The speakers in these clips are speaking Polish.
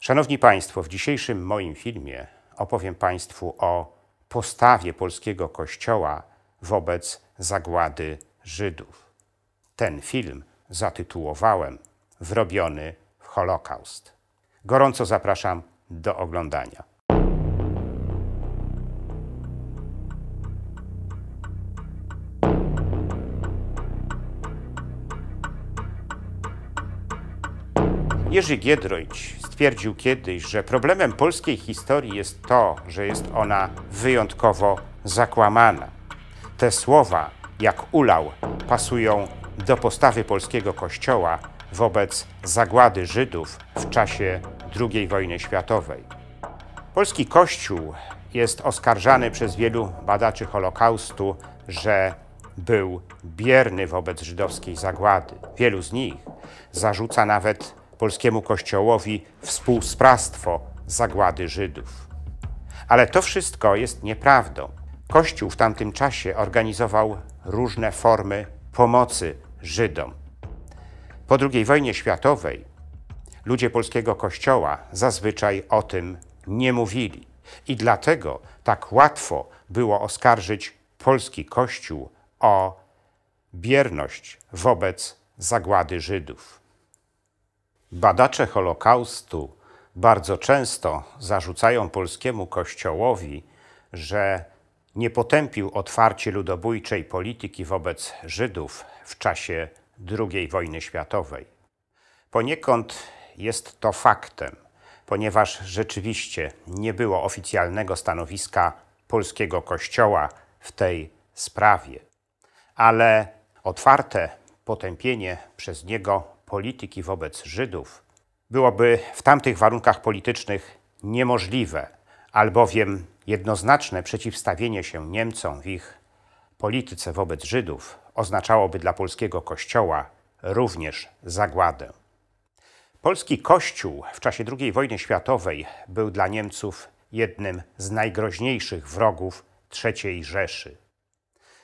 Szanowni Państwo, w dzisiejszym moim filmie opowiem Państwu o postawie polskiego Kościoła wobec zagłady Żydów. Ten film zatytułowałem Wrobiony w Holokaust. Gorąco zapraszam do oglądania. Jerzy Giedroyć stwierdził kiedyś, że problemem polskiej historii jest to, że jest ona wyjątkowo zakłamana. Te słowa, jak ulał, pasują do postawy polskiego Kościoła wobec zagłady Żydów w czasie II wojny światowej. Polski Kościół jest oskarżany przez wielu badaczy Holokaustu, że był bierny wobec żydowskiej zagłady. Wielu z nich zarzuca nawet polskiemu Kościołowi współsprawstwo zagłady Żydów. Ale to wszystko jest nieprawdą. Kościół w tamtym czasie organizował różne formy pomocy Żydom. Po II wojnie światowej ludzie polskiego Kościoła zazwyczaj o tym nie mówili i dlatego tak łatwo było oskarżyć polski Kościół o bierność wobec zagłady Żydów. Badacze Holokaustu bardzo często zarzucają polskiemu Kościołowi, że nie potępił otwarcie ludobójczej polityki wobec Żydów w czasie II wojny światowej. Poniekąd jest to faktem, ponieważ rzeczywiście nie było oficjalnego stanowiska polskiego Kościoła w tej sprawie, ale otwarte potępienie przez niego polityki wobec Żydów byłoby w tamtych warunkach politycznych niemożliwe, albowiem jednoznaczne przeciwstawienie się Niemcom w ich polityce wobec Żydów oznaczałoby dla polskiego Kościoła również zagładę. Polski Kościół w czasie II wojny światowej był dla Niemców jednym z najgroźniejszych wrogów III Rzeszy.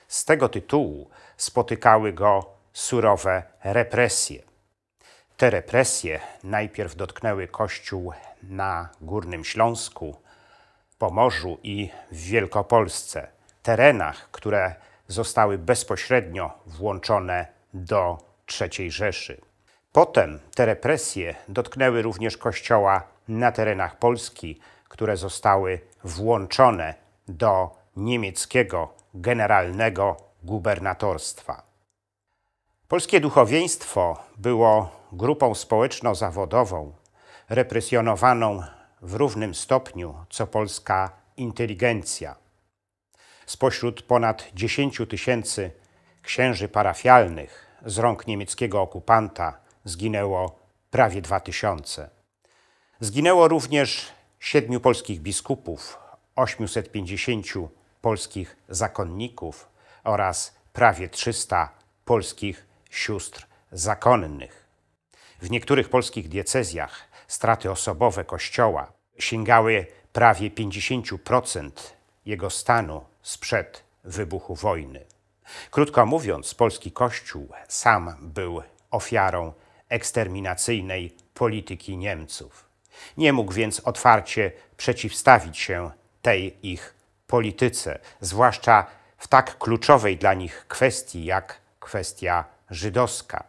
Z tego tytułu spotykały go surowe represje. Te represje najpierw dotknęły Kościół na Górnym Śląsku, Pomorzu i w Wielkopolsce, terenach, które zostały bezpośrednio włączone do III Rzeszy. Potem te represje dotknęły również Kościoła na terenach Polski, które zostały włączone do niemieckiego generalnego gubernatorstwa. Polskie duchowieństwo było grupą społeczno-zawodową, represjonowaną w równym stopniu co polska inteligencja. Spośród ponad 10 000 księży parafialnych z rąk niemieckiego okupanta zginęło prawie 2000. Zginęło również 7 polskich biskupów, 850 polskich zakonników oraz prawie 300 polskich sióstr zakonnych. W niektórych polskich diecezjach straty osobowe Kościoła sięgały prawie 50% jego stanu sprzed wybuchu wojny. Krótko mówiąc, polski Kościół sam był ofiarą eksterminacyjnej polityki Niemców. Nie mógł więc otwarcie przeciwstawić się tej ich polityce, zwłaszcza w tak kluczowej dla nich kwestii jak kwestia żydowska.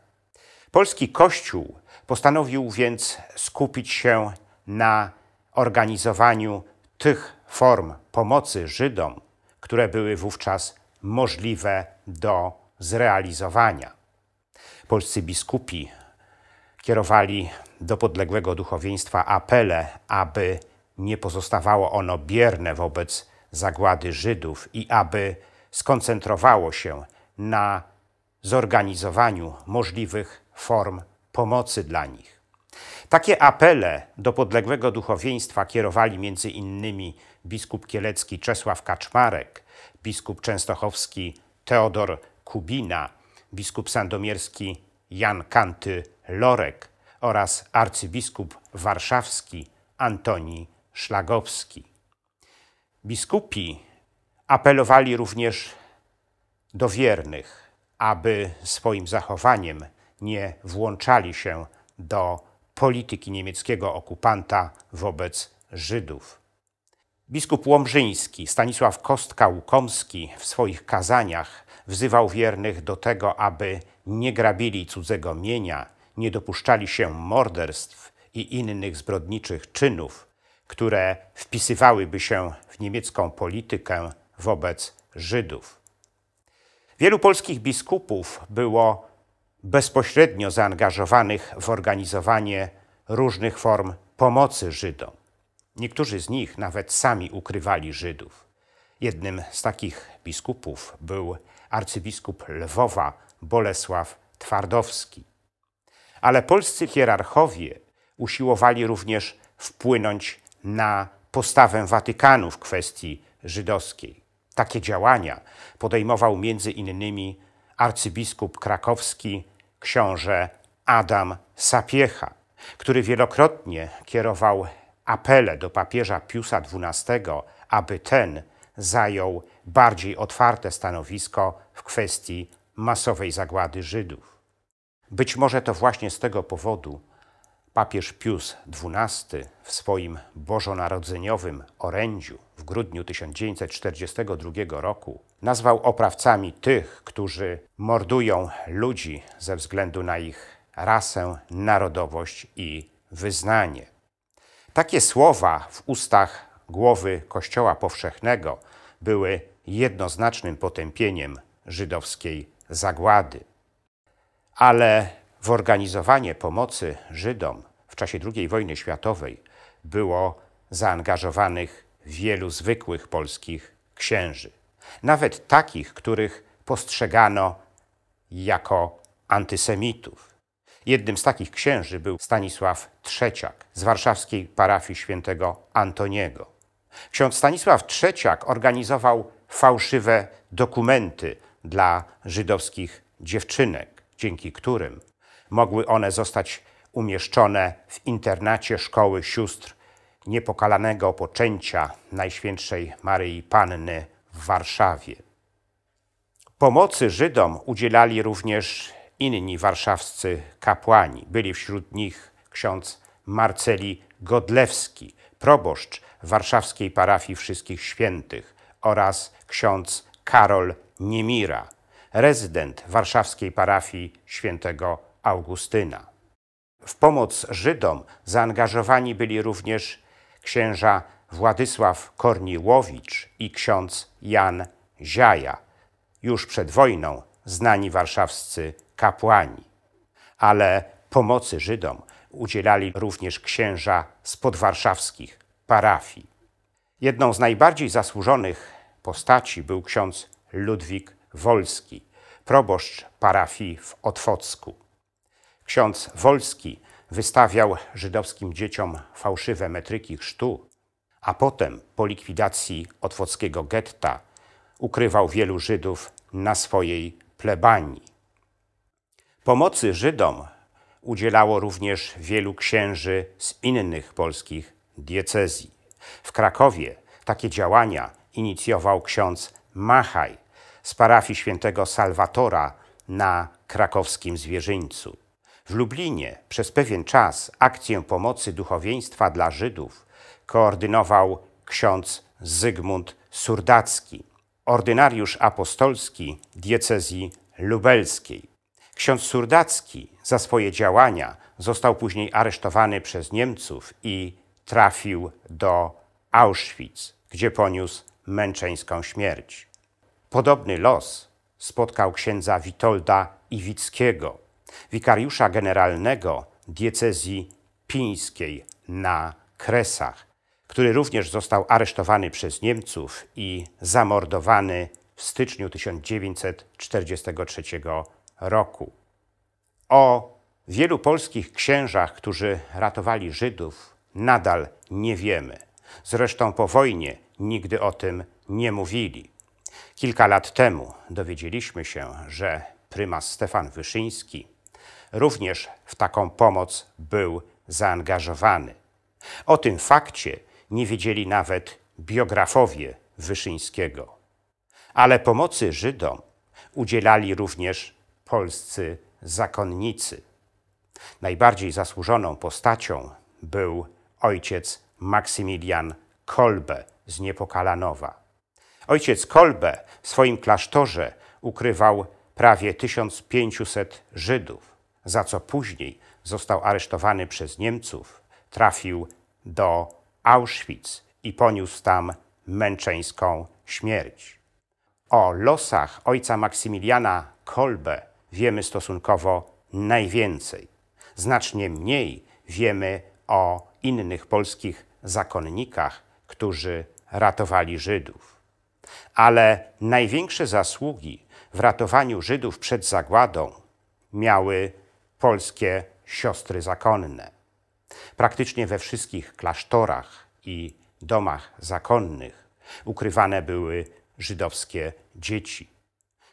Polski Kościół postanowił więc skupić się na organizowaniu tych form pomocy Żydom, które były wówczas możliwe do zrealizowania. Polscy biskupi kierowali do podległego duchowieństwa apele, aby nie pozostawało ono bierne wobec zagłady Żydów i aby skoncentrowało się na zorganizowaniu możliwych form pomocy dla nich. Takie apele do podległego duchowieństwa kierowali między innymi biskup kielecki Czesław Kaczmarek, biskup częstochowski Teodor Kubina, biskup sandomierski Jan Kanty Lorek oraz arcybiskup warszawski Antoni Szlagowski. Biskupi apelowali również do wiernych, aby swoim zachowaniem nie włączali się do polityki niemieckiego okupanta wobec Żydów. Biskup łomżyński Stanisław Kostka-Łukomski w swoich kazaniach wzywał wiernych do tego, aby nie grabili cudzego mienia, nie dopuszczali się morderstw i innych zbrodniczych czynów, które wpisywałyby się w niemiecką politykę wobec Żydów. Wielu polskich biskupów było bezpośrednio zaangażowanych w organizowanie różnych form pomocy Żydom. Niektórzy z nich nawet sami ukrywali Żydów. Jednym z takich biskupów był arcybiskup Lwowa Bolesław Twardowski. Ale polscy hierarchowie usiłowali również wpłynąć na postawę Watykanu w kwestii żydowskiej. Takie działania podejmował między innymi arcybiskup krakowski książę Adam Sapiecha, który wielokrotnie kierował apele do papieża Piusa XII, aby ten zajął bardziej otwarte stanowisko w kwestii masowej zagłady Żydów. Być może to właśnie z tego powodu papież Pius XII w swoim bożonarodzeniowym orędziu w grudniu 1942 roku nazwał oprawcami tych, którzy mordują ludzi ze względu na ich rasę, narodowość i wyznanie. Takie słowa w ustach głowy Kościoła Powszechnego były jednoznacznym potępieniem żydowskiej zagłady. Ale w organizowanie pomocy Żydom w czasie II wojny światowej było zaangażowanych wielu zwykłych polskich księży. Nawet takich, których postrzegano jako antysemitów. Jednym z takich księży był Stanisław Trzeciak z warszawskiej parafii świętego Antoniego. Ksiądz Stanisław Trzeciak organizował fałszywe dokumenty dla żydowskich dziewczynek, dzięki którym mogły one zostać umieszczone w internacie Szkoły Sióstr Niepokalanego Poczęcia Najświętszej Maryi Panny w Warszawie. Pomocy Żydom udzielali również inni warszawscy kapłani. Byli wśród nich ksiądz Marceli Godlewski, proboszcz warszawskiej parafii Wszystkich Świętych oraz ksiądz Karol Niemira, rezydent warszawskiej parafii świętego Augustyna. W pomoc Żydom zaangażowani byli również księża Władysław Korniłowicz i ksiądz Jan Ziaja, już przed wojną znani warszawscy kapłani. Ale pomocy Żydom udzielali również księża z podwarszawskich parafii. Jedną z najbardziej zasłużonych postaci był ksiądz Ludwik Wolski, proboszcz parafii w Otwocku. Ksiądz Wolski wystawiał żydowskim dzieciom fałszywe metryki chrztu, a potem po likwidacji otwockiego getta ukrywał wielu Żydów na swojej plebanii. Pomocy Żydom udzielało również wielu księży z innych polskich diecezji. W Krakowie takie działania inicjował ksiądz Machaj z parafii świętego Salwatora na krakowskim Zwierzyńcu. W Lublinie przez pewien czas akcję pomocy duchowieństwa dla Żydów koordynował ksiądz Zygmunt Surdacki, ordynariusz apostolski diecezji lubelskiej. Ksiądz Surdacki za swoje działania został później aresztowany przez Niemców i trafił do Auschwitz, gdzie poniósł męczeńską śmierć. Podobny los spotkał księdza Witolda Iwickiego, wikariusza generalnego diecezji pińskiej na Kresach, który również został aresztowany przez Niemców i zamordowany w styczniu 1943 roku. O wielu polskich księżach, którzy ratowali Żydów, nadal nie wiemy. Zresztą po wojnie nigdy o tym nie mówili. Kilka lat temu dowiedzieliśmy się, że prymas Stefan Wyszyński również w taką pomoc był zaangażowany. O tym fakcie nie wiedzieli nawet biografowie Wyszyńskiego. Ale pomocy Żydom udzielali również polscy zakonnicy. Najbardziej zasłużoną postacią był ojciec Maksymilian Kolbe z Niepokalanowa. Ojciec Kolbe w swoim klasztorze ukrywał prawie 1500 Żydów, za co później został aresztowany przez Niemców, trafił do Auschwitz i poniósł tam męczeńską śmierć. O losach ojca Maksymiliana Kolbe wiemy stosunkowo najwięcej. Znacznie mniej wiemy o innych polskich zakonnikach, którzy ratowali Żydów. Ale największe zasługi w ratowaniu Żydów przed zagładą miały polskie siostry zakonne. Praktycznie we wszystkich klasztorach i domach zakonnych ukrywane były żydowskie dzieci.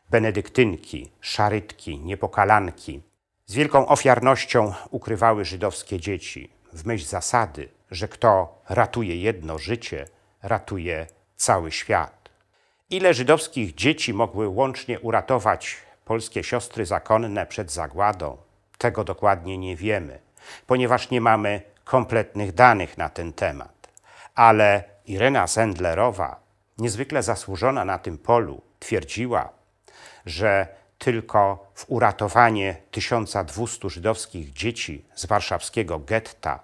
Benedyktynki, szarytki, niepokalanki z wielką ofiarnością ukrywały żydowskie dzieci w myśl zasady, że kto ratuje jedno życie, ratuje cały świat. Ile żydowskich dzieci mogły łącznie uratować polskie siostry zakonne przed zagładą, tego dokładnie nie wiemy, ponieważ nie mamy kompletnych danych na ten temat. Ale Irena Sendlerowa, niezwykle zasłużona na tym polu, twierdziła, że tylko w uratowanie 1200 żydowskich dzieci z warszawskiego getta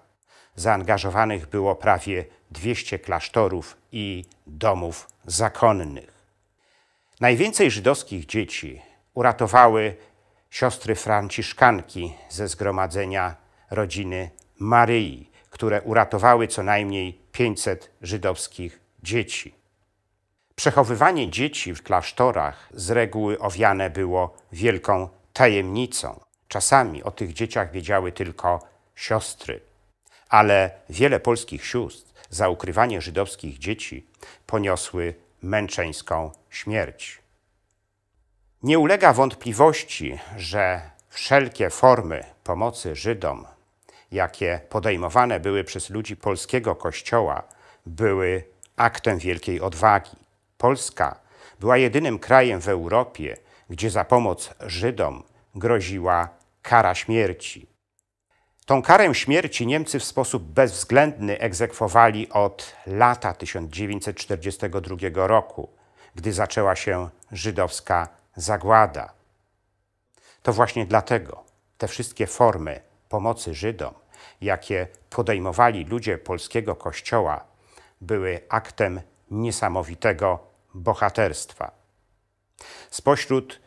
zaangażowanych było prawie 200 klasztorów i domów zakonnych. Najwięcej żydowskich dzieci uratowały siostry franciszkanki ze zgromadzenia rodziny Maryi, które uratowały co najmniej 500 żydowskich dzieci. Przechowywanie dzieci w klasztorach z reguły owiane było wielką tajemnicą. Czasami o tych dzieciach wiedziały tylko siostry, ale wiele polskich sióstr za ukrywanie żydowskich dzieci poniosły męczeńską śmierć. Nie ulega wątpliwości, że wszelkie formy pomocy Żydom, jakie podejmowane były przez ludzi polskiego Kościoła, były aktem wielkiej odwagi. Polska była jedynym krajem w Europie, gdzie za pomoc Żydom groziła kara śmierci. Tą karę śmierci Niemcy w sposób bezwzględny egzekwowali od lata 1942 roku, gdy zaczęła się żydowska zagłada. To właśnie dlatego te wszystkie formy pomocy Żydom, jakie podejmowali ludzie polskiego Kościoła, były aktem niesamowitego bohaterstwa. Spośród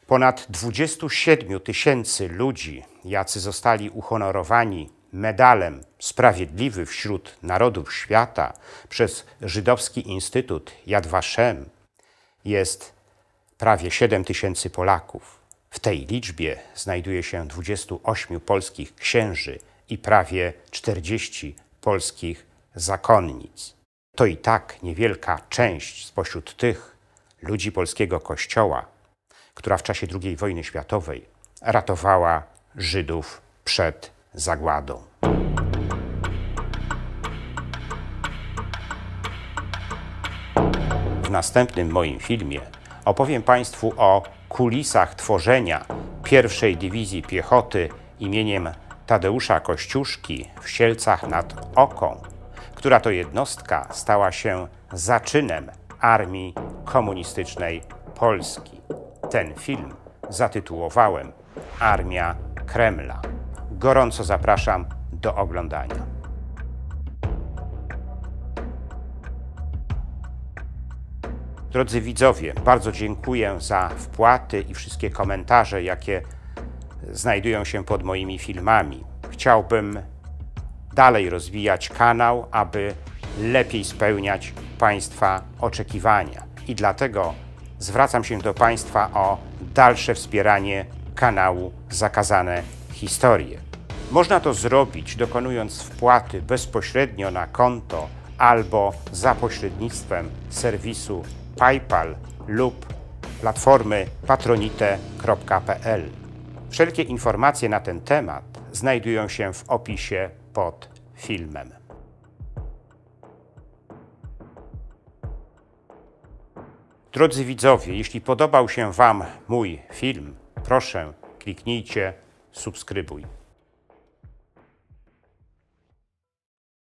ponad 27 000 ludzi, jacy zostali uhonorowani medalem Sprawiedliwy wśród Narodów Świata przez Żydowski Instytut Yad Vashem, jest prawie 7 000 Polaków. W tej liczbie znajduje się 28 polskich księży i prawie 40 polskich zakonnic. To i tak niewielka część spośród tych ludzi polskiego Kościoła, która w czasie II wojny światowej ratowała Żydów przed zagładą. W następnym moim filmie opowiem Państwu o kulisach tworzenia pierwszej Dywizji Piechoty imieniem Tadeusza Kościuszki w Sielcach nad Oką, która to jednostka stała się zaczynem armii komunistycznej Polski. Ten film zatytułowałem Armia Kremla. Gorąco zapraszam do oglądania. Drodzy widzowie, bardzo dziękuję za wpłaty i wszystkie komentarze, jakie znajdują się pod moimi filmami. Chciałbym dalej rozwijać kanał, aby lepiej spełniać Państwa oczekiwania. I dlatego zwracam się do Państwa o dalsze wspieranie kanału Zakazane Historie. Można to zrobić, dokonując wpłaty bezpośrednio na konto albo za pośrednictwem serwisu PayPal lub platformy patronite.pl. Wszelkie informacje na ten temat znajdują się w opisie pod filmem. Drodzy widzowie, jeśli podobał się Wam mój film, proszę kliknijcie subskrybuj.